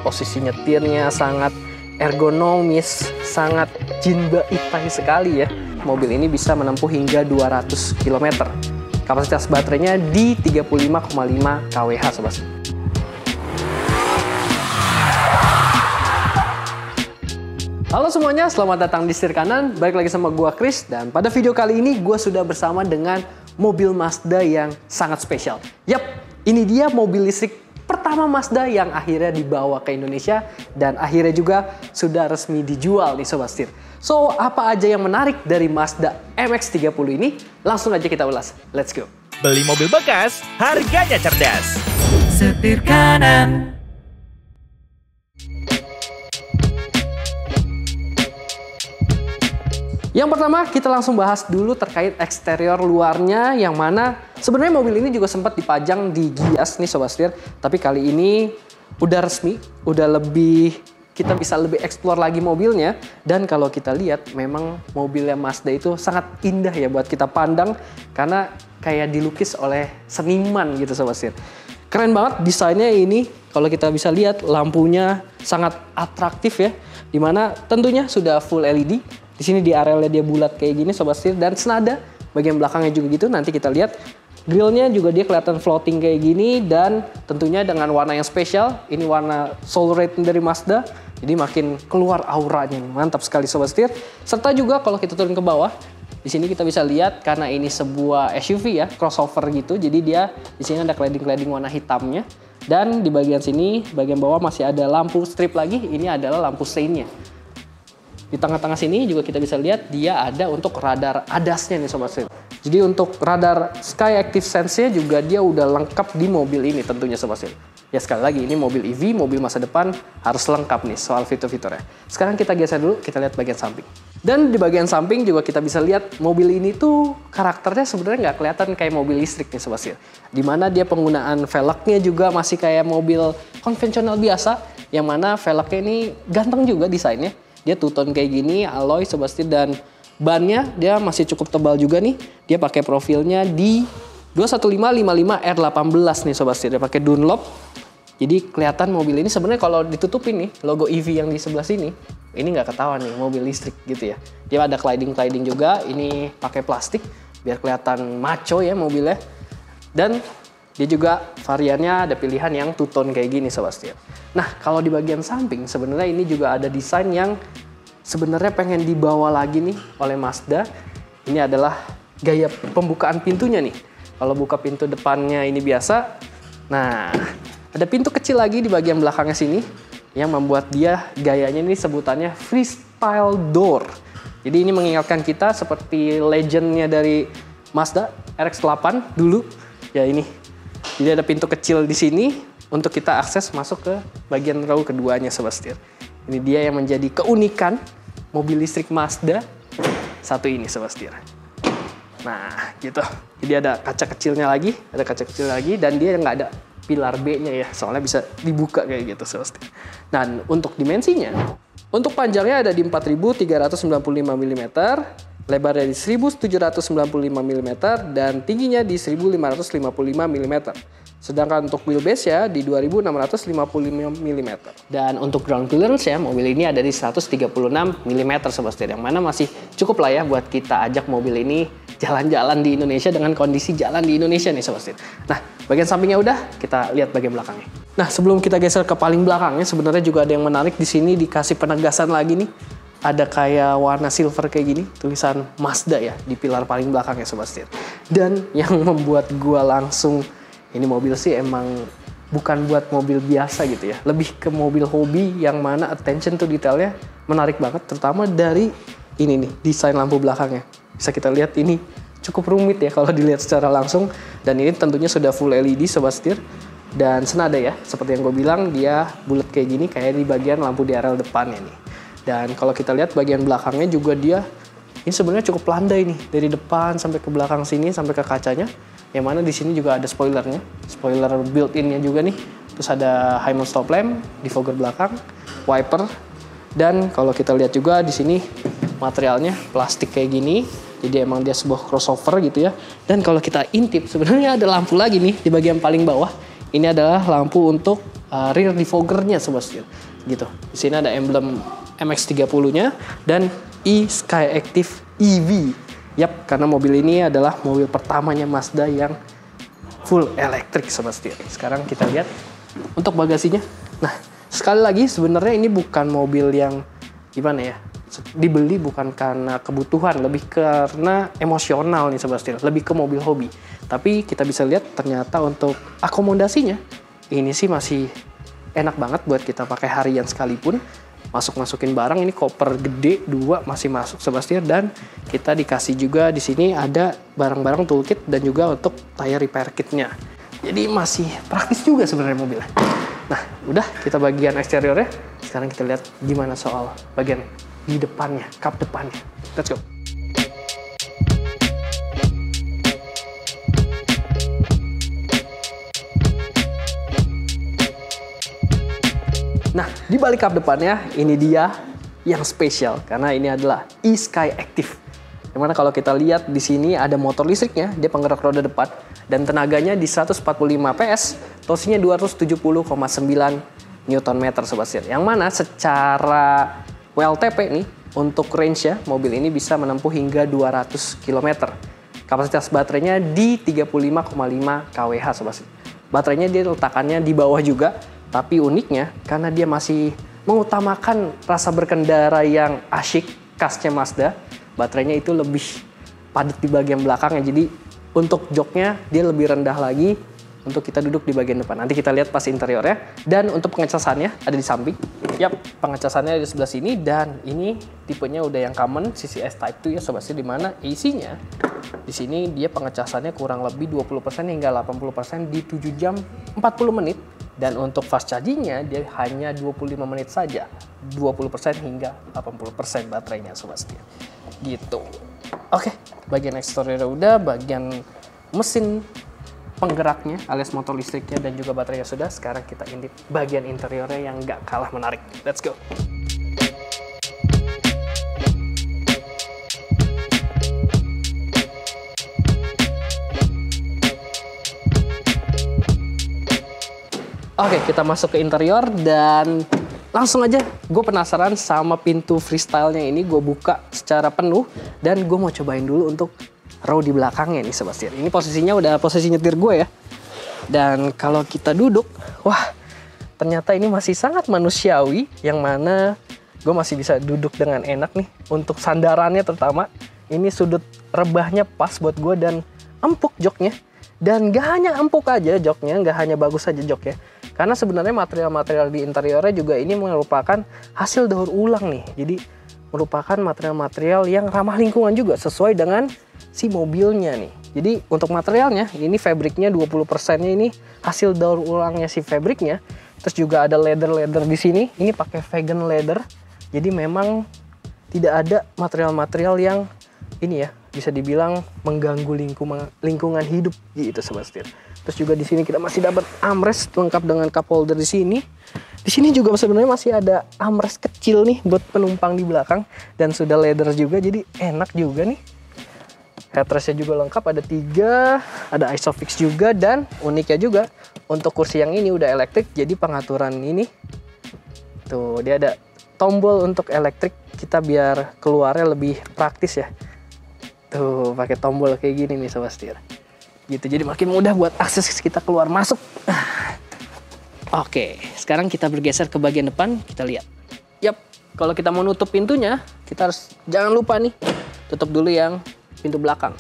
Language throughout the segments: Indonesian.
posisi nyetirnya sangat ergonomis, sangat jinba itai sekali ya. Mobil ini bisa menempuh hingga 200 km. Kapasitas baterainya di 35,5 kWh sobat. Halo semuanya, selamat datang di Setir Kanan. Balik lagi sama gua Chris, dan pada video kali ini gua sudah bersama dengan mobil Mazda yang sangat spesial. Yap, ini dia mobil listrik pertama Mazda yang akhirnya dibawa ke Indonesia dan akhirnya juga sudah resmi dijual nih Sobat Setir. So, apa aja yang menarik dari Mazda MX-30 ini? Langsung aja kita ulas. Let's go. Beli mobil bekas, harganya cerdas. Setir Kanan. Yang pertama, kita langsung bahas dulu terkait eksterior luarnya, yang mana sebenarnya mobil ini juga sempat dipajang di Gias nih Sobat Setir, tapi kali ini udah resmi, udah lebih, kita bisa lebih explore lagi mobilnya. Dan kalau kita lihat, memang mobilnya Mazda itu sangat indah ya buat kita pandang, karena kayak dilukis oleh seniman gitu Sobat Setir. Keren banget desainnya ini, kalau kita bisa lihat lampunya sangat atraktif ya, dimana tentunya sudah full LED. Di sini di arealnya dia bulat kayak gini Sobat Setir, dan senada bagian belakangnya juga gitu. Nanti kita lihat grillnya juga dia kelihatan floating kayak gini, dan tentunya dengan warna yang spesial. Ini warna Soul Red dari Mazda, jadi makin keluar auranya. Mantap sekali Sobat Setir. Serta juga kalau kita turun ke bawah, di sini kita bisa lihat karena ini sebuah SUV ya, crossover gitu. Jadi dia di sini ada cladding warna hitamnya, dan di bagian sini, bagian bawah masih ada lampu strip lagi. Ini adalah lampu stainnya. Di tengah-tengah sini juga kita bisa lihat dia ada untuk radar ADAS-nya nih Sobat Setir. Jadi untuk radar Sky Active Sense-nya juga dia udah lengkap di mobil ini tentunya Sobat Setir. Ya sekali lagi, ini mobil EV, mobil masa depan, harus lengkap nih soal fitur-fiturnya. Sekarang kita geser dulu, kita lihat bagian samping. Dan di bagian samping juga kita bisa lihat mobil ini tuh karakternya sebenarnya nggak kelihatan kayak mobil listrik nih Sobat Setir. Dimana dia penggunaan velgnya juga masih kayak mobil konvensional biasa, yang mana velgnya ini ganteng juga desainnya. Dia two-tone kayak gini, alloy Sobat Setir, dan bannya dia masih cukup tebal juga nih. Dia pakai profilnya di 21555R18 nih Sobat Setir. Dia pakai Dunlop. Jadi kelihatan mobil ini sebenarnya kalau ditutupin nih logo EV yang di sebelah sini, ini nggak ketahuan nih mobil listrik gitu ya. Dia ada cladding juga. Ini pakai plastik biar kelihatan macho ya mobilnya. Dan dia juga variannya ada pilihan yang two-tone kayak gini Sobat Setir. Nah, kalau di bagian samping sebenarnya ini juga ada desain yang sebenarnya pengen dibawa lagi nih oleh Mazda. Ini adalah gaya pembukaan pintunya nih. Kalau buka pintu depannya ini biasa. Nah, ada pintu kecil lagi di bagian belakangnya sini yang membuat dia gayanya ini sebutannya freestyle door. Jadi ini mengingatkan kita seperti legendnya dari Mazda RX-8 dulu. Ya ini. Jadi ada pintu kecil di sini untuk kita akses masuk ke bagian row keduanya Sobat Setir. Ini dia yang menjadi keunikan mobil listrik Mazda satu ini Sobat Setir. Nah gitu. Jadi ada kaca kecilnya lagi, dan dia nggak ada pilar B-nya ya, soalnya bisa dibuka kayak gitu Sobat Setir. Dan untuk dimensinya, untuk panjangnya ada di 4.395 mm, lebarnya di 1.795 mm, dan tingginya di 1.555 mm. Sedangkan untuk wheelbase ya di 2.655 mm. Dan untuk ground clearance ya, mobil ini ada di 136 mm Sobat Setir, yang mana masih cukup lah ya buat kita ajak mobil ini jalan-jalan di Indonesia dengan kondisi jalan di Indonesia nih Sobat Setir. Nah, bagian sampingnya udah, kita lihat bagian belakangnya. Nah, sebelum kita geser ke paling belakangnya, sebenarnya juga ada yang menarik di sini, dikasih penegasan lagi nih. Ada kayak warna silver kayak gini, tulisan Mazda ya di pilar paling belakangnya Sobat Setir. Dan yang membuat gua langsung, ini mobil sih emang bukan buat mobil biasa gitu ya. Lebih ke mobil hobi yang mana attention to detailnya menarik banget. Terutama dari ini nih, desain lampu belakangnya. Bisa kita lihat ini cukup rumit ya kalau dilihat secara langsung. Dan ini tentunya sudah full LED Sobat Setir. Dan senada ya, seperti yang gue bilang, dia bulat kayak gini kayak di bagian lampu di areal depannya nih. Dan kalau kita lihat bagian belakangnya juga dia, ini sebenarnya cukup landai nih. Dari depan sampai ke belakang sini, sampai ke kacanya. Yang mana di sini juga ada spoilernya, spoiler built-innya juga nih. Terus ada high mount stop lamp, defogger belakang, wiper, dan kalau kita lihat juga di sini materialnya plastik kayak gini. Jadi emang dia sebuah crossover gitu ya. Dan kalau kita intip sebenarnya ada lampu lagi nih di bagian paling bawah. Ini adalah lampu untuk rear defoggernya sobat setir. Gitu. Di sini ada emblem MX-30-nya dan e-Skyactiv EV. Yap, karena mobil ini adalah mobil pertamanya Mazda yang full elektrik sobat setir. Sekarang kita lihat untuk bagasinya. Nah, sekali lagi sebenarnya ini bukan mobil yang gimana ya, dibeli bukan karena kebutuhan, lebih karena emosional nih sobat setir, lebih ke mobil hobi. Tapi kita bisa lihat ternyata untuk akomodasinya ini sih masih enak banget buat kita pakai harian sekalipun. Masukin barang, ini koper gede 2 masih masuk sobat setir, dan kita dikasih juga di sini ada barang-barang toolkit dan juga untuk tire repair kitnya. Jadi masih praktis juga sebenarnya mobilnya. Nah, udah kita bagian eksteriornya. Sekarang kita lihat gimana soal bagian di depannya, kap depannya. Let's go. Nah, di balik kap depannya, ini dia yang spesial karena ini adalah e-Skyactiv. Dimana kalau kita lihat di sini ada motor listriknya, dia penggerak roda depan dan tenaganya di 145 PS, torsinya 270,9 Nm sobat setir. Yang mana secara WLTP nih untuk range-nya mobil ini bisa menempuh hingga 200 km. Kapasitas baterainya di 35,5 kWh sobat setir. Baterainya dia letakkannya di bawah juga. Tapi uniknya, karena dia masih mengutamakan rasa berkendara yang asyik, khasnya Mazda, baterainya itu lebih padat di bagian belakangnya. Jadi untuk joknya dia lebih rendah lagi untuk kita duduk di bagian depan. Nanti kita lihat pas interiornya. Dan untuk pengecasannya ada di samping. Yap, pengecasannya di sebelah sini. Dan ini tipenya udah yang common, CCS Type 2 ya sobat setir, dimana AC-nya di sini dia pengecasannya kurang lebih 20% hingga 80% di 7 jam 40 menit. Dan untuk fast charging-nya dia hanya 25 menit saja. 20% hingga 80% baterainya sobat setir. Gitu. Oke, bagian eksterior udah, bagian mesin penggeraknya alias motor listriknya dan juga baterainya sudah. Sekarang kita intip bagian interiornya yang gak kalah menarik. Let's go. Oke, kita masuk ke interior dan langsung aja gue penasaran sama pintu freestyle-nya ini. Gue buka secara penuh dan gue mau cobain dulu untuk row di belakangnya nih sobat setir. Ini posisinya udah posisi nyetir gue ya. Dan kalau kita duduk, wah ternyata ini masih sangat manusiawi, yang mana gue masih bisa duduk dengan enak nih. Untuk sandarannya terutama, ini sudut rebahnya pas buat gue dan empuk joknya. Dan gak hanya empuk aja joknya, gak hanya bagus aja joknya. Karena sebenarnya material-material di interiornya juga ini merupakan hasil daur ulang nih. Jadi merupakan material-material yang ramah lingkungan juga sesuai dengan si mobilnya nih. Jadi untuk materialnya ini fabriknya 20%-nya ini hasil daur ulangnya si fabriknya. Terus juga ada leather di sini. Ini pakai vegan leather. Jadi memang tidak ada material-material yang ini ya bisa dibilang mengganggu lingkungan hidup gitu sobat setir. Terus juga di sini kita masih dapat armrest lengkap dengan cup holder di sini. Di sini juga sebenarnya masih ada armrest kecil nih buat penumpang di belakang dan sudah leather juga, jadi enak juga nih. Headrestnya juga lengkap, ada 3, ada Isofix juga, dan uniknya juga untuk kursi yang ini udah elektrik, jadi pengaturan ini tuh dia ada tombol untuk elektrik, kita biar keluarnya lebih praktis ya. Tuh pakai tombol kayak gini nih sobat setir. Gitu, jadi makin mudah buat akses kita keluar masuk. Oke, sekarang kita bergeser ke bagian depan, kita lihat. Yap, kalau kita mau nutup pintunya, kita harus jangan lupa nih tutup dulu yang pintu belakang.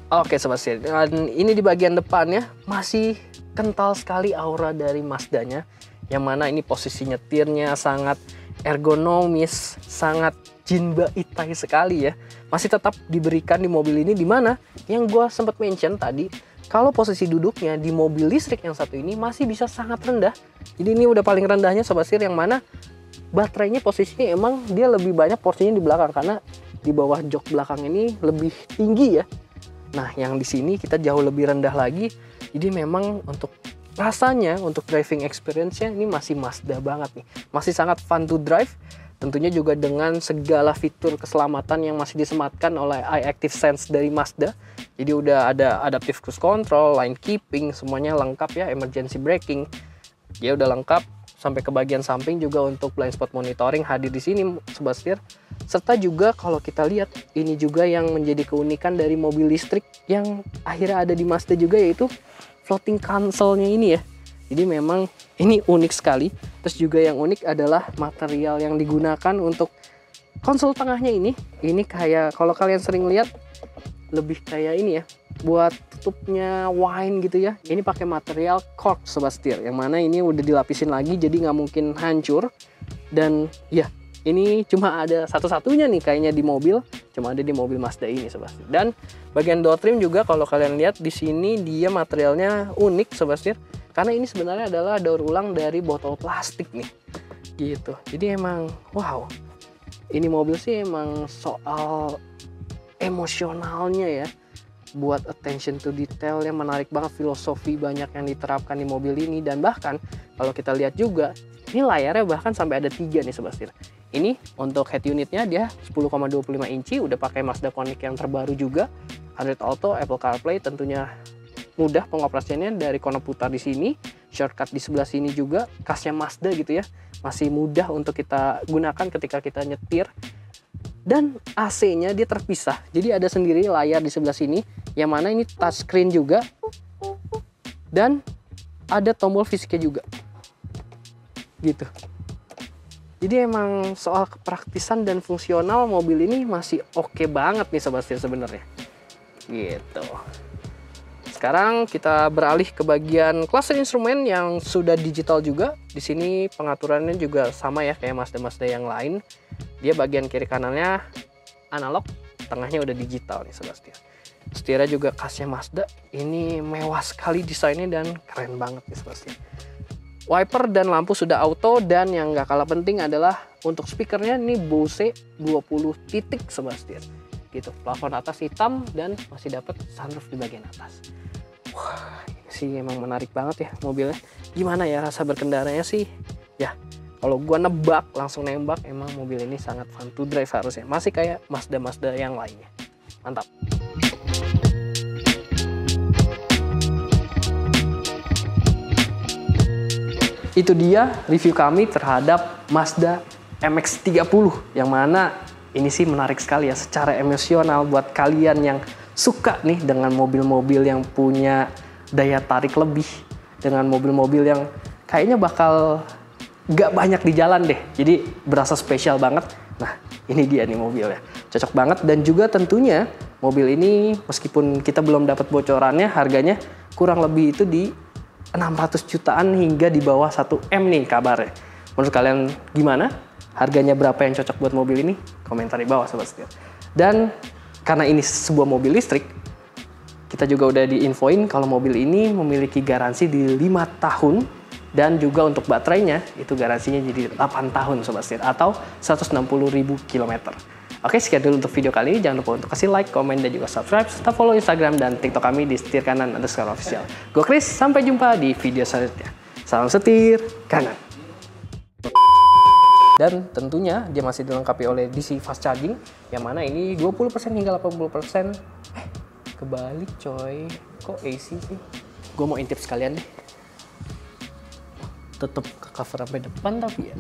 Oke sobat setir, dan ini di bagian depannya masih kental sekali aura dari Mazdanya, yang mana ini posisi nyetirnya sangat ergonomis, sangat Jinba Itai sekali ya. Masih tetap diberikan di mobil ini, dimana yang gue sempat mention tadi, kalau posisi duduknya di mobil listrik yang satu ini masih bisa sangat rendah. Jadi ini udah paling rendahnya sobat setir, yang mana baterainya posisinya emang dia lebih banyak porsinya di belakang, karena di bawah jok belakang ini lebih tinggi ya. Nah yang di sini kita jauh lebih rendah lagi. Jadi memang untuk rasanya, untuk driving experience-nya ini masih Mazda banget nih. Masih sangat fun to drive. Tentunya juga dengan segala fitur keselamatan yang masih disematkan oleh iActive Sense dari Mazda. Jadi udah ada adaptive cruise control, lane keeping, semuanya lengkap ya, emergency braking. Dia udah lengkap sampai ke bagian samping juga untuk blind spot monitoring hadir di sini Sobat Setir. Serta juga kalau kita lihat ini juga yang menjadi keunikan dari mobil listrik yang akhirnya ada di Mazda juga, yaitu floating console-nya ini ya. Jadi memang ini unik sekali. Terus juga yang unik adalah material yang digunakan untuk konsol tengahnya ini. Ini kayak kalau kalian sering lihat lebih kayak ini ya, buat tutupnya wine gitu ya. Ini pakai material cork Sobat Setir, yang mana ini udah dilapisin lagi jadi nggak mungkin hancur. Dan ya ini cuma ada satu-satunya nih kayaknya di mobil, cuma ada di mobil Mazda ini Sobat Setir. Dan bagian door trim juga kalau kalian lihat di sini dia materialnya unik Sobat Setir, karena ini sebenarnya adalah daur ulang dari botol plastik nih gitu. Jadi emang wow, ini mobil sih emang soal emosionalnya ya, buat attention to detail yang menarik banget, filosofi banyak yang diterapkan di mobil ini. Dan bahkan kalau kita lihat juga ini layarnya bahkan sampai ada 3 nih Sobat Setir. Ini untuk head unitnya dia 10,25 inci, udah pakai Mazda Connect yang terbaru juga, Android Auto, Apple CarPlay, tentunya mudah pengoperasiannya dari kono putar di sini, shortcut di sebelah sini juga, khasnya Mazda gitu ya, masih mudah untuk kita gunakan ketika kita nyetir. Dan AC-nya dia terpisah, jadi ada sendiri layar di sebelah sini, yang mana ini touchscreen juga, dan ada tombol fisiknya juga, gitu. Jadi emang soal kepraktisan dan fungsional mobil ini masih oke banget nih Sobat Setir sebenarnya, gitu. Sekarang kita beralih ke bagian cluster instrumen yang sudah digital juga. Di sini pengaturannya juga sama ya kayak Mazda-Mazda yang lain. Dia bagian kiri kanannya analog, tengahnya udah digital nih Sobat Setir. Setirnya juga khasnya Mazda. Ini mewah sekali desainnya dan keren banget nih Sobat Setir. Wiper dan lampu sudah auto, dan yang gak kalah penting adalah untuk speakernya ini Bose 20 titik Sobat Setir. Gitu, plafon atas hitam dan masih dapat sunroof di bagian atas. Wah, ini sih emang menarik banget ya mobilnya. Gimana ya rasa berkendaranya sih? Ya, kalau gua nebak, langsung nembak, emang mobil ini sangat fun to drive harusnya. Masih kayak Mazda-Mazda yang lainnya. Mantap. Itu dia review kami terhadap Mazda MX-30, yang mana ini sih menarik sekali ya secara emosional buat kalian yang suka nih dengan mobil-mobil yang punya daya tarik lebih, dengan mobil-mobil yang kayaknya bakal gak banyak di jalan deh, jadi berasa spesial banget. Nah ini dia nih mobilnya, cocok banget. Dan juga tentunya mobil ini meskipun kita belum dapat bocorannya, harganya kurang lebih itu di 600 jutaan hingga di bawah 1 M nih kabarnya. Menurut kalian gimana? Harganya berapa yang cocok buat mobil ini? Komentar di bawah Sobat Setir. Dan karena ini sebuah mobil listrik, kita juga udah diinfoin kalau mobil ini memiliki garansi di 5 tahun. Dan juga untuk baterainya, itu garansinya jadi 8 tahun Sobat Setir, atau 160.000 km. Oke, sekian dulu untuk video kali ini. Jangan lupa untuk kasih like, komen, dan juga subscribe. Serta follow Instagram dan TikTok kami di setirkanan_official. Gue Chris, sampai jumpa di video selanjutnya. Salam setir kanan. Dan tentunya dia masih dilengkapi oleh DC fast charging, yang mana ini 20% hingga 80%. Kebalik coy, kok AC sih? Gue mau intip sekalian deh. Tetep ke cover sampai depan tapi ya